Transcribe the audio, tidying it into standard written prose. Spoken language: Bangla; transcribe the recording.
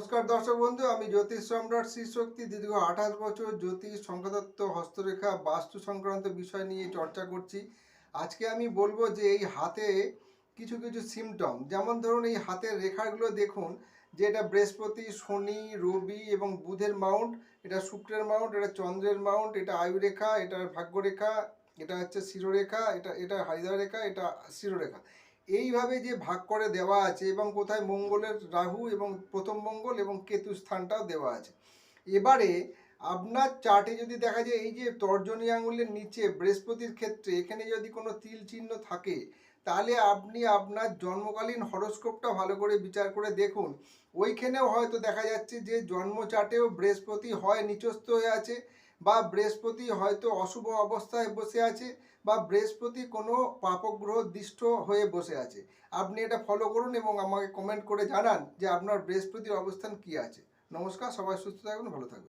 নমস্কার দর্শক বন্ধু, আমি জ্যোতিষ সম্রাট শ্রী শক্তি দীর্ঘ 28 বছর জ্যোতিষ, সংখ্যাতত্ত্ব, হস্তরেখা, বাস্তু সংক্রান্ত বিষয় নিয়ে চর্চা করছি। আজকে আমি বলবো যে এই হাতে কিছু কিছু সিমটম, যেমন ধরুন এই হাতের রেখাগুলো দেখুন যে এটা বৃহস্পতি, শনি, রবি এবং বুধের মাউন্ট, এটা শুক্রের মাউন্ট, এটা চন্দ্রের মাউন্ট, এটা আয়ুরেখা, এটা ভাগ্যরেখা, এটা হচ্ছে শিরোরেখা, এটা এটা হাইদা রেখা, এটা শিরোরেখা। এইভাবে যে ভাগ করে দেওয়া আছে এবং কোথায় মঙ্গলের রাহু এবং প্রথম মঙ্গল এবং কেতু স্থানটাও দেওয়া আছে। এবারে আপনার চার্টে যদি দেখা যায় এই যে তর্জনী আঙুলের নিচে বৃহস্পতির ক্ষেত্রে এখানে যদি কোনো তিল চিহ্ন থাকে, তাহলে আপনি আপনার জন্মকালীন হরোস্কোপটা ভালো করে বিচার করে দেখুন। ওইখানেও হয়তো দেখা যাচ্ছে যে জন্ম চার্টেও বৃহস্পতি হয় নিচস্থ হয়ে আছে, বা বৃহস্পতি হয়তো অশুভ অবস্থায় বসে আছে, বা বৃহস্পতি কোনো পাপগ্রহ দৃষ্ট হয়ে বসে আছে। আপনি এটা ফলো করুন এবং আমাকে কমেন্ট করে জানান যে আপনার বৃহস্পতির অবস্থান কি আছে। নমস্কার, সবাই সুস্থ থাকুন, ভালো থাকুন।